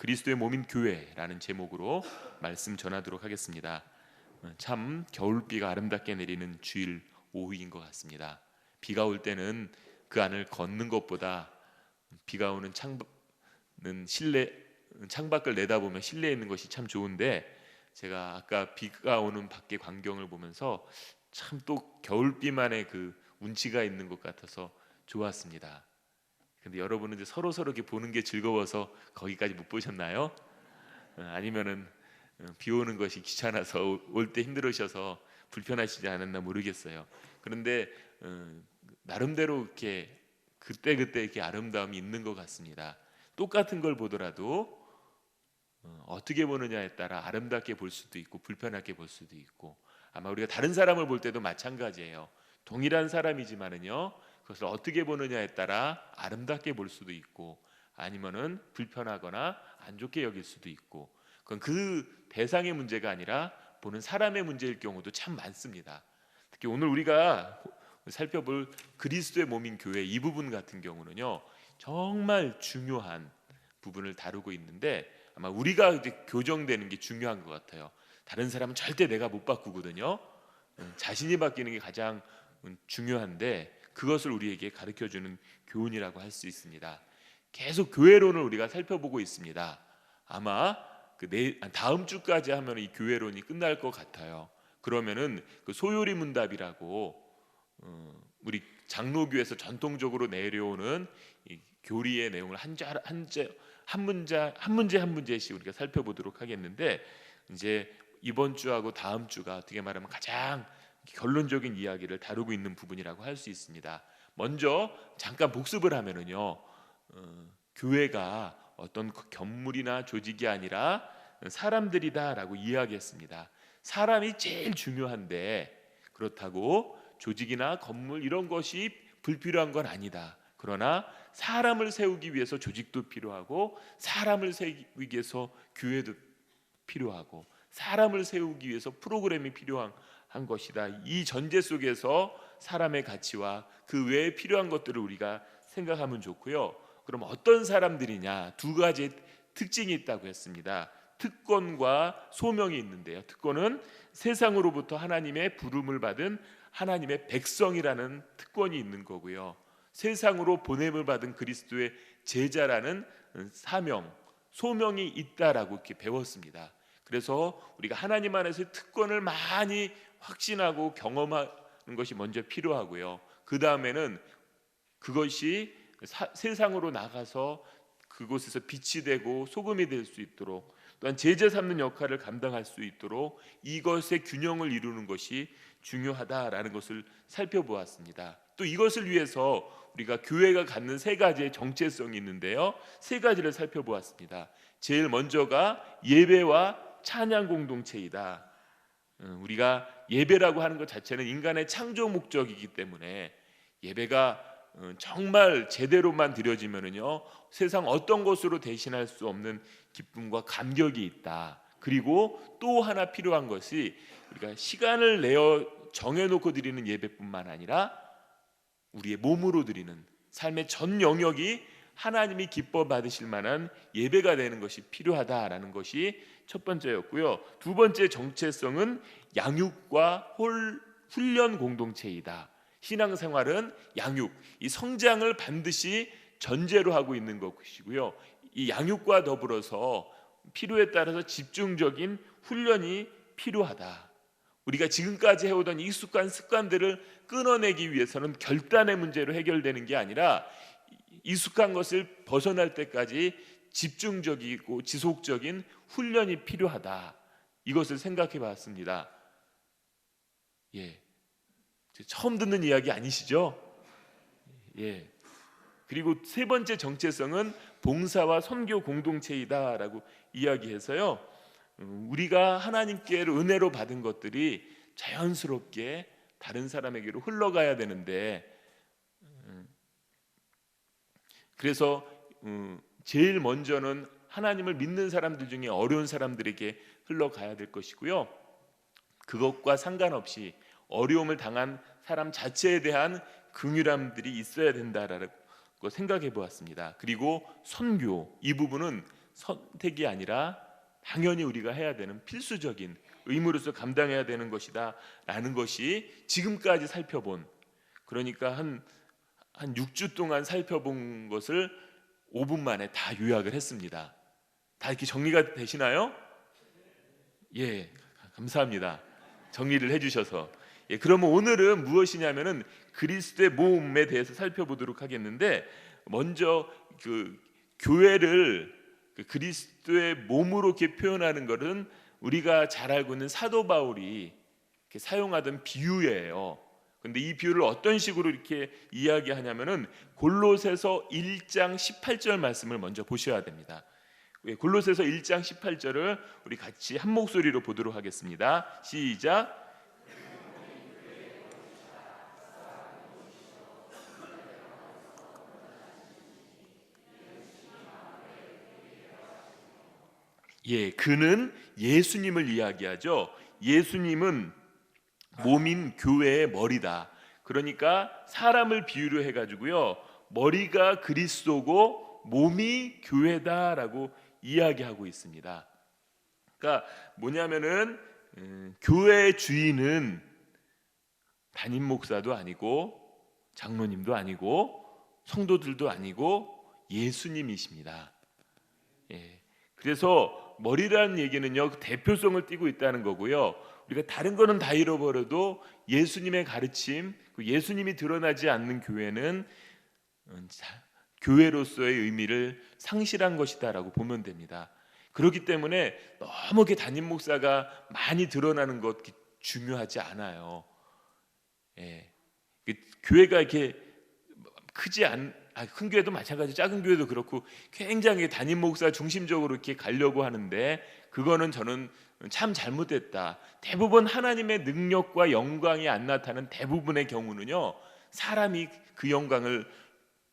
그리스도의 몸인 교회라는 제목으로 말씀 전하도록 하겠습니다. 참 겨울비가 아름답게 내리는 주일 오후인 것 같습니다. 비가 올 때는 그 안을 걷는 것보다 비가 오는 창밖을 내다보면 실내에 있는 것이 참 좋은데, 제가 아까 비가 오는 밖의 광경을 보면서 참 또 겨울비만의 그 운치가 있는 것 같아서 좋았습니다. 근데 여러분은 이제 서로 이렇게 보는 게 즐거워서 거기까지 못 보셨나요? 아니면은 비 오는 것이 귀찮아서 올 때 힘들으셔서 불편하시지 않았나 모르겠어요. 그런데 나름대로 이렇게 그때 이렇게 아름다움이 있는 것 같습니다. 똑같은 걸 보더라도 어떻게 보느냐에 따라 아름답게 볼 수도 있고 불편하게 볼 수도 있고, 아마 우리가 다른 사람을 볼 때도 마찬가지예요. 동일한 사람이지만은요, 그것을 어떻게 보느냐에 따라 아름답게 볼 수도 있고 아니면은 불편하거나 안 좋게 여길 수도 있고, 그건 그 대상의 문제가 아니라 보는 사람의 문제일 경우도 참 많습니다. 특히 오늘 우리가 살펴볼 그리스도의 몸인 교회 이 부분 같은 경우는요, 정말 중요한 부분을 다루고 있는데, 아마 우리가 이제 교정되는 게 중요한 것 같아요. 다른 사람은 절대 내가 못 바꾸거든요. 자신이 바뀌는 게 가장 중요한데, 그것을 우리에게 가르쳐주는 교훈이라고 할 수 있습니다. 계속 교회론을 우리가 살펴보고 있습니다. 아마 다음 주까지 하면 이 교회론이 끝날 것 같아요. 그러면은 그 소요리 문답이라고 우리 장로교에서 전통적으로 내려오는 이 교리의 내용을 한 문제씩 우리가 살펴보도록 하겠는데, 이제 이번 주하고 다음 주가 어떻게 말하면 가장 결론적인 이야기를 다루고 있는 부분이라고 할 수 있습니다. 먼저 잠깐 복습을 하면은요, 교회가 어떤 건물이나 조직이 아니라 사람들이다라고 이야기했습니다. 사람이 제일 중요한데, 그렇다고 조직이나 건물 이런 것이 불필요한 건 아니다. 그러나 사람을 세우기 위해서 조직도 필요하고, 사람을 세우기 위해서 교회도 필요하고, 사람을 세우기 위해서 프로그램이 필요한 것이다. 이 전제 속에서 사람의 가치와 그 외에 필요한 것들을 우리가 생각하면 좋고요. 그럼 어떤 사람들이냐? 두 가지 특징이 있다고 했습니다. 특권과 소명이 있는데요. 특권은 세상으로부터 하나님의 부름을 받은 하나님의 백성이라는 특권이 있는 거고요. 세상으로 보냄을 받은 그리스도의 제자라는 사명, 소명이 있다라고 이렇게 배웠습니다. 그래서 우리가 하나님 안에서의 특권을 많이 확신하고 경험하는 것이 먼저 필요하고요. 그 다음에는 그것이 세상으로 나가서 그곳에서 빛이 되고 소금이 될 수 있도록, 또한 제자 삼는 역할을 감당할 수 있도록 이것의 균형을 이루는 것이 중요하다라는 것을 살펴보았습니다. 또 이것을 위해서 우리가 교회가 갖는 세 가지의 정체성이 있는데요, 세 가지를 살펴보았습니다. 제일 먼저가 예배와 찬양 공동체이다. 우리가 예배라고 하는 것 자체는 인간의 창조 목적이기 때문에 예배가 정말 제대로만 드려지면은요, 세상 어떤 것으로 대신할 수 없는 기쁨과 감격이 있다. 그리고 또 하나 필요한 것이, 우리가 시간을 내어 정해놓고 드리는 예배뿐만 아니라 우리의 몸으로 드리는 삶의 전 영역이 하나님이 기뻐 받으실 만한 예배가 되는 것이 필요하다라는 것이 첫 번째였고요. 두 번째 정체성은 양육과 훈련 공동체이다. 신앙생활은 양육, 이 성장을 반드시 전제로 하고 있는 것이고요. 이 양육과 더불어서 필요에 따라서 집중적인 훈련이 필요하다. 우리가 지금까지 해오던 익숙한 습관들을 끊어내기 위해서는 결단의 문제로 해결되는 게 아니라 익숙한 것을 벗어날 때까지 집중적이고 지속적인 훈련이 필요하다. 이것을 생각해 봤습니다. 처음 듣는 이야기 아니시죠? 그리고 세 번째 정체성은 봉사와 선교 공동체이다라고 이야기해서요, 우리가 하나님께로 은혜로 받은 것들이 자연스럽게 다른 사람에게로 흘러가야 되는데, 그래서 제일 먼저는 하나님을 믿는 사람들 중에 어려운 사람들에게 흘러가야 될 것이고요. 그것과 상관없이 어려움을 당한 사람 자체에 대한 긍휼함들이 있어야 된다라고 생각해 보았습니다. 그리고 선교, 이 부분은 선택이 아니라 당연히 우리가 해야 되는 필수적인 의무로서 감당해야 되는 것이다 라는 것이 지금까지 살펴본, 그러니까 한 6주 동안 살펴본 것을 5분 만에 다 요약을 했습니다. 다 이렇게 정리가 되시나요? 예, 감사합니다. 정리를 해주셔서. 예, 그러면 오늘은 무엇이냐면은 그리스도의 몸에 대해서 살펴보도록 하겠는데, 먼저 그 교회를 그리스도의 몸으로 이렇게 표현하는 것은 우리가 잘 알고 있는 사도 바울이 이렇게 사용하던 비유예요. 근데 이 비유를 어떤 식으로 이렇게 이야기하냐면은 골로새서 1장 18절 말씀을 먼저 보셔야 됩니다. 골로새서 1장 18절을 우리 같이 한 목소리로 보도록 하겠습니다. 시작. 예, 그는 예수님을 이야기하죠. 예수님은 몸인 교회의 머리다. 그러니까 사람을 비유로 해가지고요, 머리가 그리스도고 몸이 교회다라고 이야기하고 있습니다. 그러니까 뭐냐면은 교회의 주인은 담임 목사도 아니고 장로님도 아니고 성도들도 아니고 예수님이십니다. 예, 그래서 머리라는 얘기는요, 대표성을 띠고 있다는 거고요. 우리가 다른 거는 다 잃어버려도 예수님의 가르침, 예수님이 드러나지 않는 교회는 교회로서의 의미를 상실한 것이다라고 보면 됩니다. 그렇기 때문에 너무 담임 목사가 많이 드러나는 것 중요하지 않아요. 예, 교회가 이렇게 큰 교회도 마찬가지, 작은 교회도 그렇고 굉장히 담임 목사 중심적으로 이렇게 가려고 하는데 그거는 저는 참 잘못됐다. 대부분 하나님의 능력과 영광이 안 나타나는 대부분의 경우는요, 사람이 그 영광을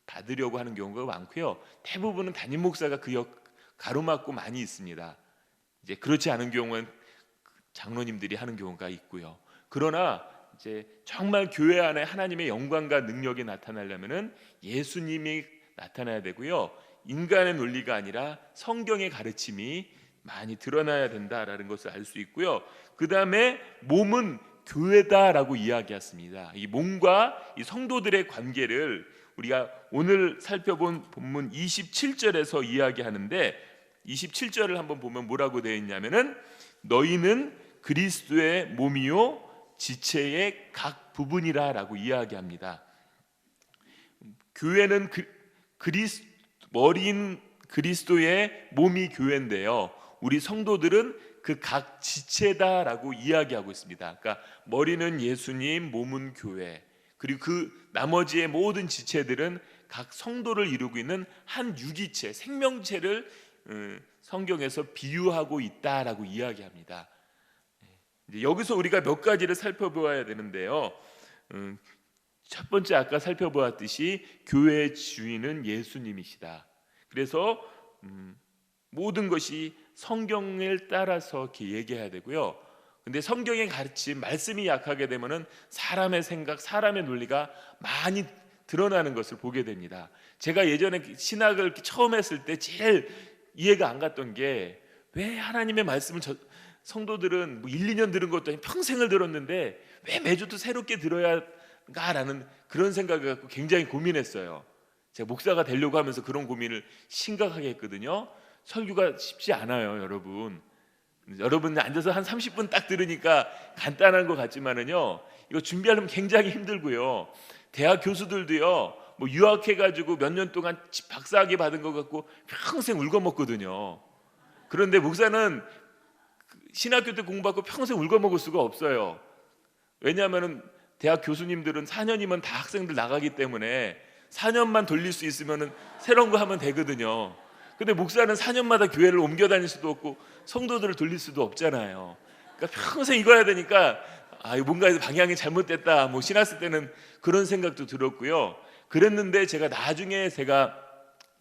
받으려고 하는 경우가 많고요. 대부분은 담임 목사가 그 가로막고 많이 있습니다. 이제 그렇지 않은 경우는 장로님들이 하는 경우가 있고요. 그러나 이제 정말 교회 안에 하나님의 영광과 능력이 나타나려면은 예수님이 나타나야 되고요. 인간의 논리가 아니라 성경의 가르침이 많이 드러나야 된다라는 것을 알 수 있고요. 그 다음에 몸은 교회다라고 이야기했습니다. 이 몸과 이 성도들의 관계를 우리가 오늘 살펴본 본문 27절에서 이야기하는데, 27절을 한번 보면 뭐라고 되어 있냐면은 너희는 그리스도의 몸이요 지체의 각 부분이라라고 이야기합니다. 교회는 머리인 그리스도의 몸이 교회인데요, 우리 성도들은 그 각 지체다라고 이야기하고 있습니다. 그러니까 머리는 예수님, 몸은 교회, 그리고 그 나머지의 모든 지체들은 각 성도를 이루고 있는 한 유기체, 생명체를 성경에서 비유하고 있다라고 이야기합니다. 이제 여기서 우리가 몇 가지를 살펴보아야 되는데요. 첫 번째, 아까 살펴보았듯이 교회의 주인은 예수님이시다. 그래서 모든 것이 성경을 따라서 이렇게 얘기해야 되고요. 근데 성경의 가르침, 말씀이 약하게 되면은 사람의 생각, 사람의 논리가 많이 드러나는 것을 보게 됩니다. 제가 예전에 신학을 처음 했을 때 제일 이해가 안 갔던 게, 왜 하나님의 말씀을 성도들은 뭐 1, 2년 들은 것도 아니고 평생을 들었는데 왜 매주 또 새롭게 들어야 하라는 그런 생각을 갖고 굉장히 고민했어요. 제가 목사가 되려고 하면서 그런 고민을 심각하게 했거든요. 설교가 쉽지 않아요, 여러분. 여러분 앉아서 한 30분 딱 들으니까 간단한 것 같지만은요, 이거 준비하려면 굉장히 힘들고요. 대학 교수들도요, 뭐 유학해가지고 몇 년 동안 박사학위 받은 것 같고 평생 울거먹거든요. 그런데 목사는 신학교 때 공부하고 평생 울거먹을 수가 없어요. 왜냐하면은 대학 교수님들은 4년이면 다 학생들 나가기 때문에 4년만 돌릴 수 있으면은 새로운 거 하면 되거든요. 근데 목사는 4년마다 교회를 옮겨 다닐 수도 없고 성도들을 돌릴 수도 없잖아요. 그러니까 평생 이거 해야 되니까 뭔가 방향이 잘못됐다. 뭐 신학생 때는 그런 생각도 들었고요. 그랬는데 나중에 제가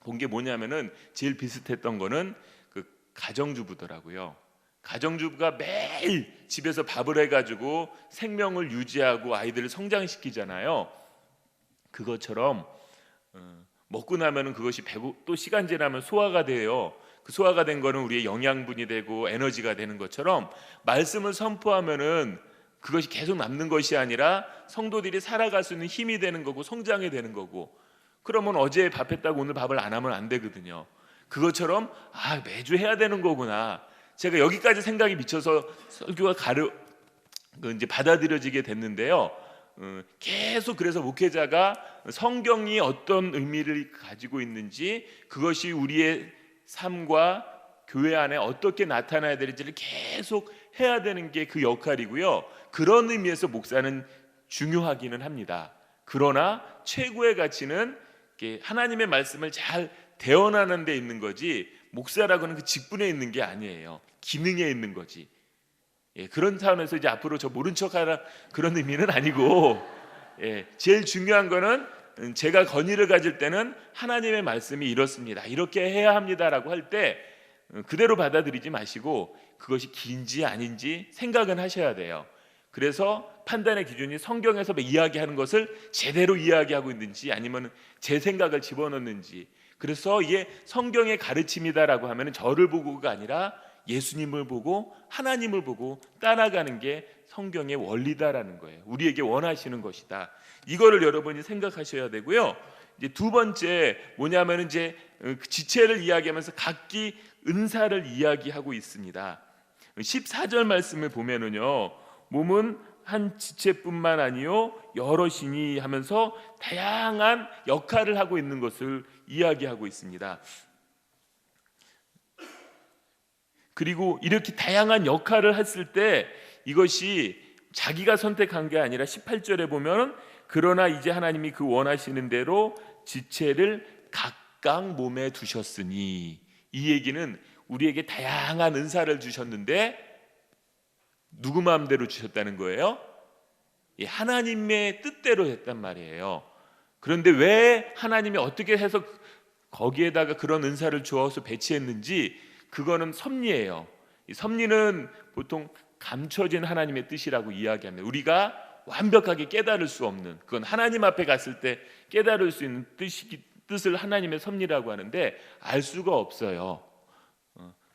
본 게 뭐냐면은 제일 비슷했던 거는 그 가정주부더라고요. 가정주부가 매일 집에서 밥을 해가지고 생명을 유지하고 아이들을 성장시키잖아요. 그것처럼 먹고 나면은 그것이 또 시간 지나면 소화가 돼요. 그 소화가 된 거는 우리의 영양분이 되고 에너지가 되는 것처럼 말씀을 선포하면은 그것이 계속 남는 것이 아니라 성도들이 살아갈 수 있는 힘이 되는 거고 성장이 되는 거고, 그러면 어제 밥했다고 오늘 밥을 안 하면 안 되거든요. 그것처럼 매주 해야 되는 거구나. 제가 여기까지 생각이 미쳐서 설교가 이제 받아들여지게 됐는데요. 계속 그래서 목회자가 성경이 어떤 의미를 가지고 있는지, 그것이 우리의 삶과 교회 안에 어떻게 나타나야 되는지를 계속 해야 되는 게 그 역할이고요. 그런 의미에서 목사는 중요하기는 합니다. 그러나 최고의 가치는 하나님의 말씀을 잘 대언하는 데 있는 거지, 목사라고는 그 직분에 있는 게 아니에요. 기능에 있는 거지. 그런 차원에서 이제 앞으로 저 모른 척하라 그런 의미는 아니고, 제일 중요한 거는 제가 건의를 가질 때는 하나님의 말씀이 이렇습니다, 이렇게 해야 합니다라고 할 때 그대로 받아들이지 마시고 그것이 긴지 아닌지 생각은 하셔야 돼요. 그래서 판단의 기준이 성경에서 이야기하는 것을 제대로 이야기하고 있는지 아니면 제 생각을 집어넣는지. 그래서 이게 성경의 가르침이다라고 하면 저를 보고가 아니라 예수님을 보고 하나님을 보고 따라가는 게 성경의 원리다라는 거예요. 우리에게 원하시는 것이다. 이거를 여러분이 생각하셔야 되고요. 이제 두 번째 뭐냐면 이제 지체를 이야기하면서 각기 은사를 이야기하고 있습니다. 14절 말씀을 보면은요, 몸은 한 지체뿐만 아니요 여럿이니 하면서 다양한 역할을 하고 있는 것을 이야기하고 있습니다. 그리고 이렇게 다양한 역할을 했을 때 이것이 자기가 선택한 게 아니라 18절에 보면 그러나 이제 하나님이 그 원하시는 대로 지체를 각각 몸에 두셨으니, 이 얘기는 우리에게 다양한 은사를 주셨는데 누구 마음대로 주셨다는 거예요? 하나님의 뜻대로 했단 말이에요. 그런데 왜 하나님이 어떻게 해서 거기에다가 그런 은사를 주어서 배치했는지, 그거는 섭리예요. 이 섭리는 보통 감춰진 하나님의 뜻이라고 이야기합니다. 우리가 완벽하게 깨달을 수 없는, 그건 하나님 앞에 갔을 때 깨달을 수 있는 뜻을 하나님의 섭리라고 하는데 알 수가 없어요.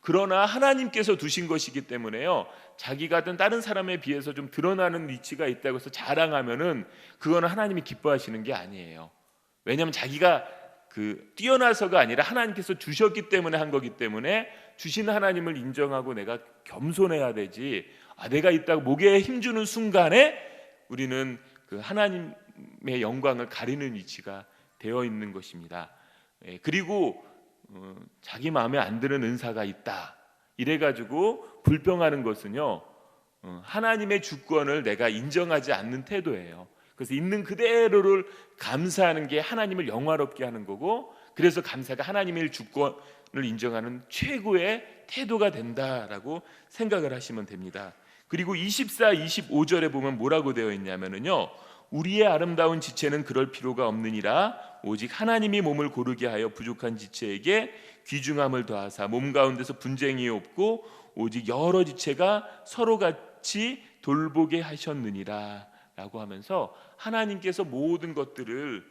그러나 하나님께서 두신 것이기 때문에요, 자기가 다른 사람에 비해서 좀 드러나는 위치가 있다고 해서 자랑하면은 그거는 하나님이 기뻐하시는 게 아니에요. 왜냐하면 자기가 뛰어나서가 아니라 하나님께서 주셨기 때문에 한 거기 때문에 주신 하나님을 인정하고 내가 겸손해야 되지, 내가 있다고 목에 힘주는 순간에 우리는 그 하나님의 영광을 가리는 위치가 되어 있는 것입니다. 그리고 자기 마음에 안 드는 은사가 있다 이래가지고 불평하는 것은요, 하나님의 주권을 내가 인정하지 않는 태도예요. 그래서 있는 그대로를 감사하는 게 하나님을 영화롭게 하는 거고, 그래서 감사가 하나님의 주권을 인정하는 최고의 태도가 된다라고 생각을 하시면 됩니다. 그리고 24, 25절에 보면 뭐라고 되어 있냐면요, 우리의 아름다운 지체는 그럴 필요가 없느니라 오직 하나님이 몸을 고르게 하여 부족한 지체에게 귀중함을 더하사 몸 가운데서 분쟁이 없고 오직 여러 지체가 서로 같이 돌보게 하셨느니라 라고 하면서 하나님께서 모든 것들을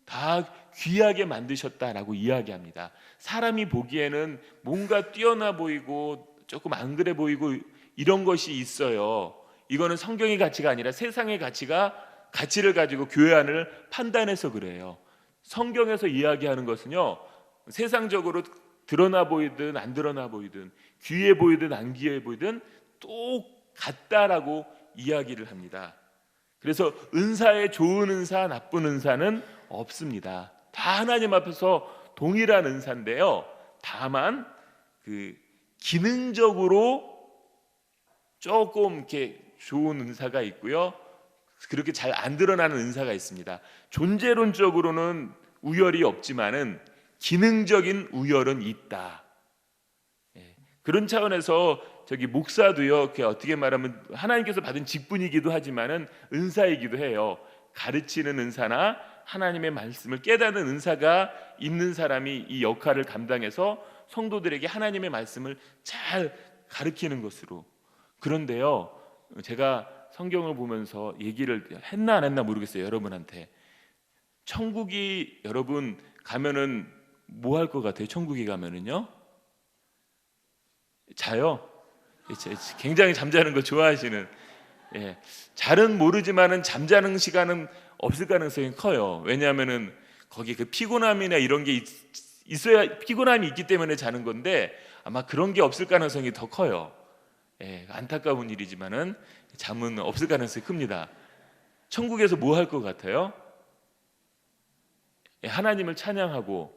다 귀하게 만드셨다라고 이야기합니다. 사람이 보기에는 뭔가 뛰어나 보이고 조금 안 그래 보이고 이런 것이 있어요. 이거는 성경의 가치가 아니라 세상의 가치를 가지고 교회 안을 판단해서 그래요. 성경에서 이야기하는 것은요, 세상적으로 드러나 보이든 안 드러나 보이든 귀해 보이든 안 귀해 보이든 똑같다라고 이야기를 합니다. 그래서 은사에 좋은 은사, 나쁜 은사는 없습니다. 다 하나님 앞에서 동일한 은사인데요, 다만 기능적으로 조금 이렇게 좋은 은사가 있고요, 그렇게 잘 안 드러나는 은사가 있습니다. 존재론적으로는 우열이 없지만은 기능적인 우열은 있다. 그런 차원에서 목사도요, 어떻게 말하면 하나님께서 받은 직분이기도 하지만은 은사이기도 해요. 가르치는 은사나 하나님의 말씀을 깨닫는 은사가 있는 사람이 이 역할을 감당해서 성도들에게 하나님의 말씀을 잘 가르치는 것으로. 그런데요, 제가 성경을 보면서 얘기를 했나 안 했나 모르겠어요. 여러분한테 천국이 여러분 가면은 뭐 할 것 같아요? 천국에 가면은요? 자요. 굉장히 잠자는 거 좋아하시는. 예. 잘은 모르지만은 잠자는 시간은 없을 가능성이 커요. 왜냐하면은 거기 그 피곤함이나 이런 게 있어야, 피곤함이 있기 때문에 자는 건데 아마 그런 게 없을 가능성이 더 커요. 예, 안타까운 일이지만은 잠은 없을 가능성이 큽니다. 천국에서 뭐 할 것 같아요? 예, 하나님을 찬양하고,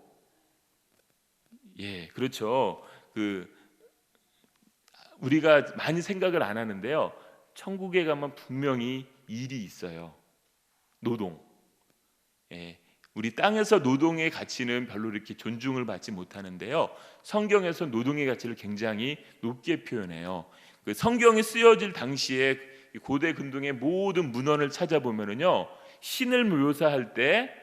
예, 그렇죠. 그 우리가 많이 생각을 안 하는데요. 천국에 가면 분명히 일이 있어요. 노동. 예, 우리 땅에서 노동의 가치는 별로 이렇게 존중을 받지 못하는데요. 성경에서 노동의 가치를 굉장히 높게 표현해요. 그 성경이 쓰여질 당시에 고대 근동의 모든 문헌을 찾아보면은요, 신을 묘사할 때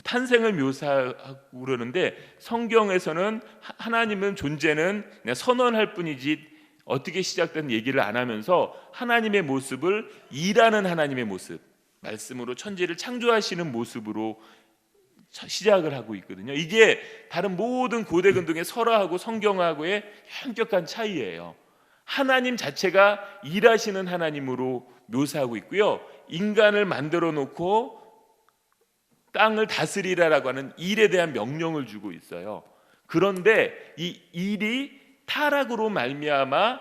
탄생을 묘사하고 그러는데, 성경에서는 하나님은 존재는 그냥 선언할 뿐이지 어떻게 시작된 얘기를 안 하면서 하나님의 모습을 일하는 하나님의 모습, 말씀으로 천지를 창조하시는 모습으로 시작을 하고 있거든요. 이게 다른 모든 고대 근동의 설화하고 성경하고의 현격한 차이예요. 하나님 자체가 일하시는 하나님으로 묘사하고 있고요, 인간을 만들어 놓고 땅을 다스리라라고 하는 일에 대한 명령을 주고 있어요. 그런데 이 일이 타락으로 말미암아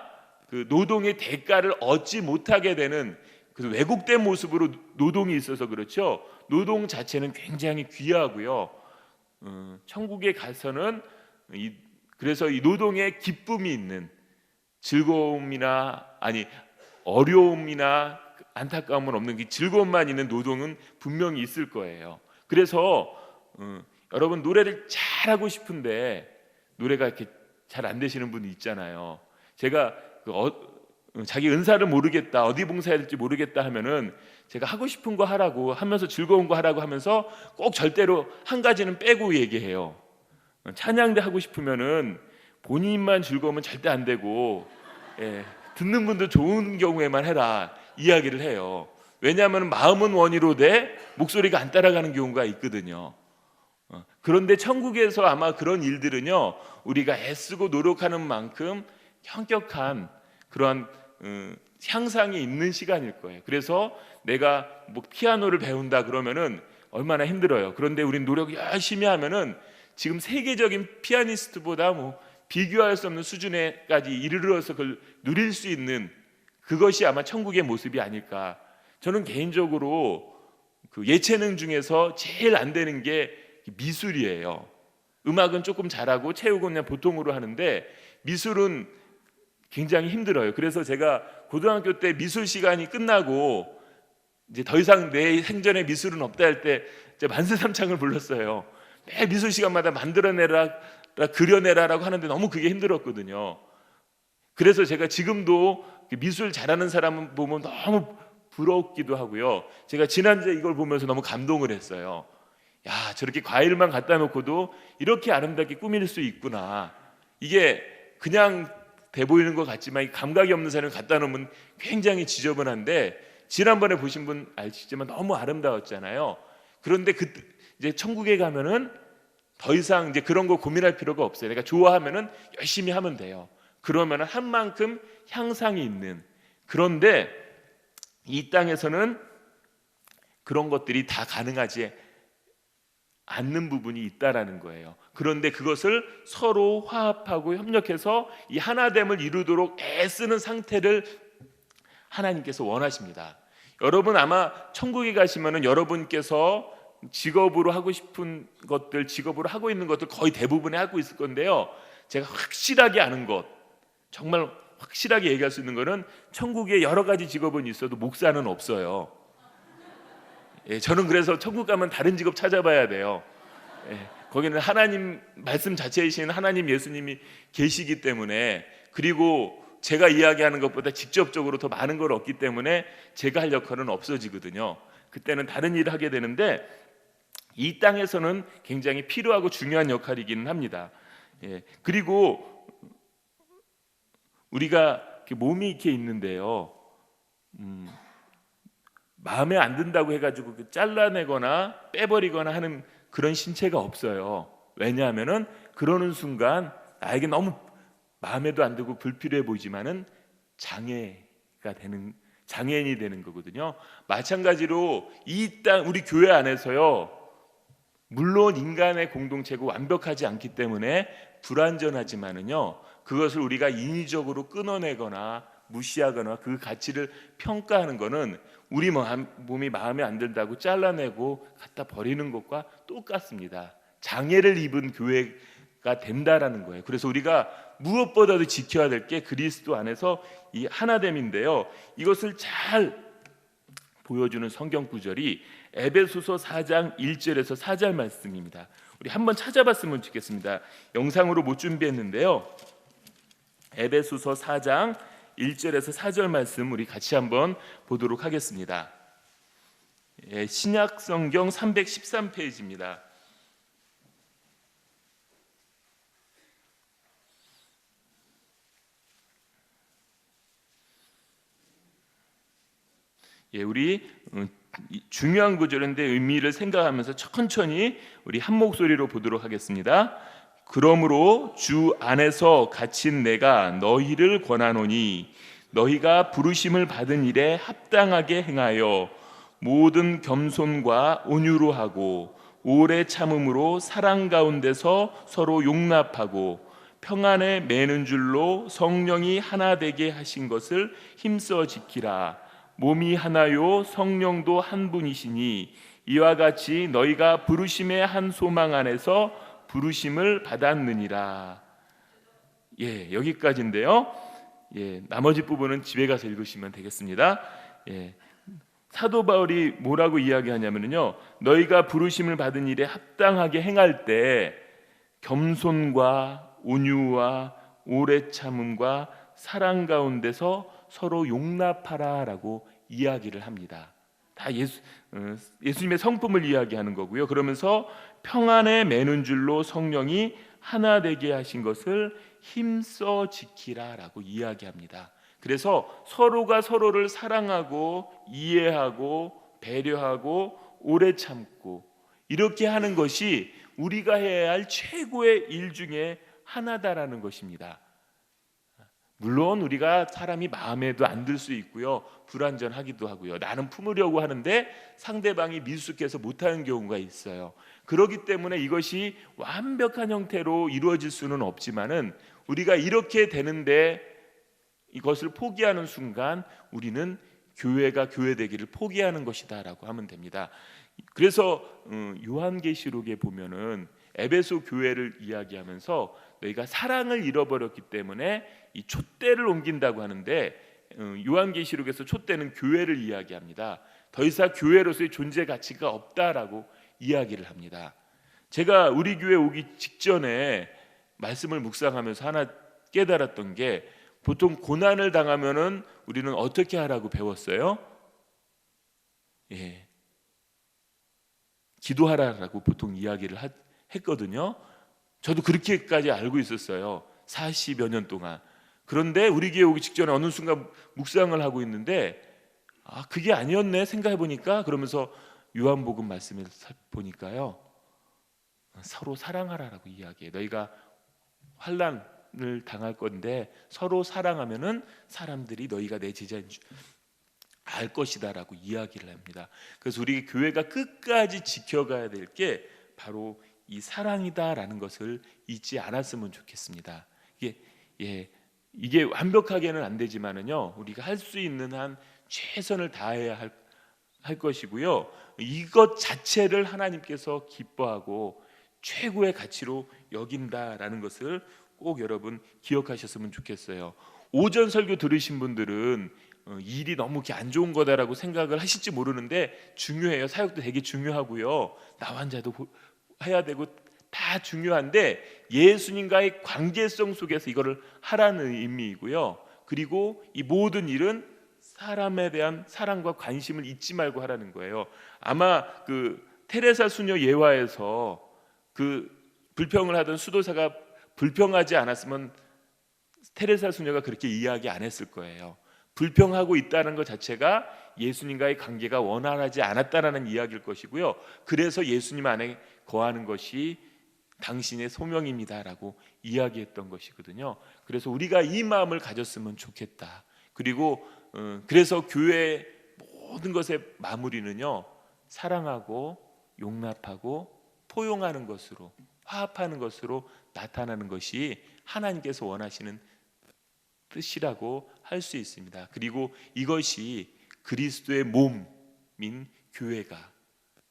그 노동의 대가를 얻지 못하게 되는 그 왜곡된 모습으로 노동이 있어서 그렇죠. 노동 자체는 굉장히 귀하고요. 천국에 가서는 그래서 이 노동에 기쁨이 있는, 즐거움이나 아니 어려움이나 안타까움은 없는, 그 즐거움만 있는 노동은 분명히 있을 거예요. 그래서 여러분, 노래를 잘하고 싶은데 노래가 이렇게 잘 안 되시는 분이 있잖아요. 제가 자기 은사를 모르겠다, 어디 봉사해야 될지 모르겠다 하면은 제가 하고 싶은 거 하라고 하면서, 즐거운 거 하라고 하면서 꼭 절대로 한 가지는 빼고 얘기해요. 찬양대 하고 싶으면은 본인만 즐거우면 절대 안 되고, 예, 듣는 분도 좋은 경우에만 해라, 이야기를 해요. 왜냐하면 마음은 원이로되 목소리가 안 따라가는 경우가 있거든요. 그런데 천국에서 아마 그런 일들은요, 우리가 애쓰고 노력하는 만큼 현격한 그러한 향상이 있는 시간일 거예요. 그래서 내가 뭐 피아노를 배운다 그러면은 얼마나 힘들어요. 그런데 우린 노력 열심히 하면은 지금 세계적인 피아니스트보다 뭐 비교할 수 없는 수준에까지 이르러서 그걸 누릴 수 있는, 그것이 아마 천국의 모습이 아닐까. 저는 개인적으로 그 예체능 중에서 제일 안 되는 게 미술이에요. 음악은 조금 잘하고 체육은 그냥 보통으로 하는데 미술은 굉장히 힘들어요. 그래서 제가 고등학교 때 미술 시간이 끝나고 이제 더 이상 내 생전에 미술은 없다 할 때 만세삼창을 불렀어요. 매 미술 시간마다 만들어내라, 그려내라라고 하는데 너무 그게 힘들었거든요. 그래서 제가 지금도 미술 잘하는 사람 보면 너무 부럽기도 하고요. 제가 지난주에 이걸 보면서 너무 감동을 했어요. 야, 저렇게 과일만 갖다 놓고도 이렇게 아름답게 꾸밀 수 있구나. 이게 그냥 돼 보이는 것 같지만 감각이 없는 사람을 갖다 놓으면 굉장히 지저분한데, 지난번에 보신 분 아시지만 너무 아름다웠잖아요. 그런데 이제 천국에 가면은 더 이상 이제 그런 거 고민할 필요가 없어요. 내가 좋아하면은 열심히 하면 돼요. 그러면은 한 만큼 향상이 있는. 그런데 이 땅에서는 그런 것들이 다 가능하지 않는 부분이 있다라는 거예요. 그런데 그것을 서로 화합하고 협력해서 이 하나됨을 이루도록 애쓰는 상태를 하나님께서 원하십니다. 여러분 아마 천국에 가시면은 여러분께서 직업으로 하고 싶은 것들, 직업으로 하고 있는 것들 거의 대부분에 하고 있을 건데요. 제가 확실하게 아는 것, 정말 확실하게 얘기할 수 있는 것은 천국에 여러 가지 직업은 있어도 목사는 없어요. 예, 저는 그래서 천국 가면 다른 직업 찾아봐야 돼요. 예, 거기는 하나님 말씀 자체이신 하나님 예수님이 계시기 때문에, 그리고 제가 이야기하는 것보다 직접적으로 더 많은 걸 얻기 때문에 제가 할 역할은 없어지거든요. 그때는 다른 일을 하게 되는데 이 땅에서는 굉장히 필요하고 중요한 역할이기는 합니다. 예, 그리고 우리가 몸이 이렇게 있는데요, 마음에 안 든다고 해가지고 잘라내거나 빼버리거나 하는 그런 신체가 없어요. 왜냐하면은 그러는 순간 나에게 너무 마음에도 안 들고 불필요해 보이지만은 장애인이 되는 거거든요. 마찬가지로 이 땅 우리 교회 안에서요, 물론 인간의 공동체고 완벽하지 않기 때문에 불완전하지만은요, 그것을 우리가 인위적으로 끊어내거나 무시하거나 그 가치를 평가하는 것은 우리 몸이 마음에 안 든다고 잘라내고 갖다 버리는 것과 똑같습니다. 장애를 입은 교회가 된다라는 거예요. 그래서 우리가 무엇보다도 지켜야 될 게 그리스도 안에서 이 하나됨인데요, 이것을 잘 보여주는 성경 구절이 에베소서 4장 1절에서 4절 말씀입니다. 우리 한번 찾아봤으면 좋겠습니다. 영상으로 못 준비했는데요, 에베소서 4장 1절에서 4절 말씀 우리 같이 한번 보도록 하겠습니다. 신약 성경 313페이지입니다. 우리 중요한 구절인데 의미를 생각하면서 천천히 우리 한 목소리로 보도록 하겠습니다. 그러므로 주 안에서 갇힌 내가 너희를 권하노니 너희가 부르심을 받은 일에 합당하게 행하여 모든 겸손과 온유로 하고 오래 참음으로 사랑 가운데서 서로 용납하고 평안에 매는 줄로 성령이 하나 되게 하신 것을 힘써 지키라. 몸이 하나요 성령도 한 분이시니 이와 같이 너희가 부르심의 한 소망 안에서 부르심을 받았느니라. 여기까지인데요. 나머지 부분은 집에 가서 읽으시면 되겠습니다. 사도 바울이 뭐라고 이야기하냐면요, 너희가 부르심을 받은 일에 합당하게 행할 때 겸손과 온유와 오래 참음과 사랑 가운데서 서로 용납하라라고 이야기를 합니다. 다 예수님의 성품을 이야기하는 거고요. 그러면서 평안에 매는 줄로 성령이 하나 되게 하신 것을 힘써 지키라라고 이야기합니다. 그래서 서로가 서로를 사랑하고 이해하고 배려하고 오래 참고 이렇게 하는 것이 우리가 해야 할 최고의 일 중에 하나다라는 것입니다. 물론 우리가 사람이 마음에도 안 들 수 있고요, 불완전하기도 하고요, 나는 품으려고 하는데 상대방이 미숙해서 못하는 경우가 있어요. 그렇기 때문에 이것이 완벽한 형태로 이루어질 수는 없지만은 우리가 이렇게 되는데 이것을 포기하는 순간 우리는 교회가 교회되기를 포기하는 것이다라고 하면 됩니다. 그래서 요한계시록에 보면은 에베소 교회를 이야기하면서 너희가 사랑을 잃어버렸기 때문에 이 촛대를 옮긴다고 하는데, 요한계시록에서 촛대는 교회를 이야기합니다. 더 이상 교회로서의 존재 가치가 없다라고 이야기를 합니다. 제가 우리 교회 오기 직전에 말씀을 묵상하면서 하나 깨달았던 게, 보통 고난을 당하면은 우리는 어떻게 하라고 배웠어요? 기도하라라고 보통 이야기를 했거든요. 저도 그렇게까지 알고 있었어요, 40여 년 동안. 그런데 우리 교회 오기 직전에 어느 순간 묵상을 하고 있는데 그게 아니었네 생각해 보니까, 그러면서 요한복음 말씀을 보니까요, 서로 사랑하라라고 이야기해. 너희가 환난을 당할 건데 서로 사랑하면은 사람들이 너희가 내 제자인 줄 알 것이다라고 이야기를 합니다. 그래서 우리 교회가 끝까지 지켜가야 될 게 바로 이 사랑이다라는 것을 잊지 않았으면 좋겠습니다. 이게 완벽하게는 안 되지만은요, 우리가 할 수 있는 한 최선을 다해야 할 것이고요, 이것 자체를 하나님께서 기뻐하고 최고의 가치로 여긴다라는 것을 꼭 여러분 기억하셨으면 좋겠어요. 오전 설교 들으신 분들은 일이 너무 이렇게 안 좋은 거다라고 생각을 하실지 모르는데 중요해요. 사역도 되게 중요하고요, 나 환자도 해야 되고 다 중요한데 예수님과의 관계성 속에서 이거를 하라는 의미이고요, 그리고 이 모든 일은 사람에 대한 사랑과 관심을 잊지 말고 하라는 거예요. 아마 그 테레사 수녀 예화에서 그 불평을 하던 수도사가 불평하지 않았으면 테레사 수녀가 그렇게 이야기 안 했을 거예요. 불평하고 있다는 것 자체가 예수님과의 관계가 원활하지 않았다라는 이야기일 것이고요, 그래서 예수님 안에 거하는 것이 당신의 소명입니다라고 이야기했던 것이거든요. 그래서 우리가 이 마음을 가졌으면 좋겠다. 그리고 그래서 교회의 모든 것의 마무리는요, 사랑하고 용납하고 포용하는 것으로, 화합하는 것으로 나타나는 것이 하나님께서 원하시는 뜻이라고 할 수 있습니다. 그리고 이것이 그리스도의 몸인 교회가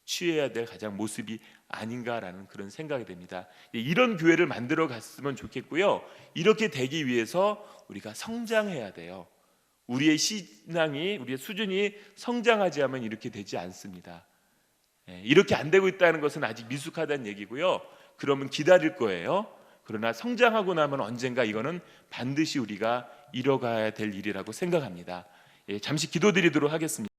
취해야 될 가장 모습이 아닌가라는 그런 생각이 됩니다. 이런 교회를 만들어 갔으면 좋겠고요. 이렇게 되기 위해서 우리가 성장해야 돼요. 우리의 신앙이, 우리의 수준이 성장하지 않으면 이렇게 되지 않습니다. 이렇게 안 되고 있다는 것은 아직 미숙하다는 얘기고요. 그러면 기다릴 거예요. 그러나 성장하고 나면 언젠가 이거는 반드시 우리가 이뤄가야 될 일이라고 생각합니다. 잠시 기도드리도록 하겠습니다.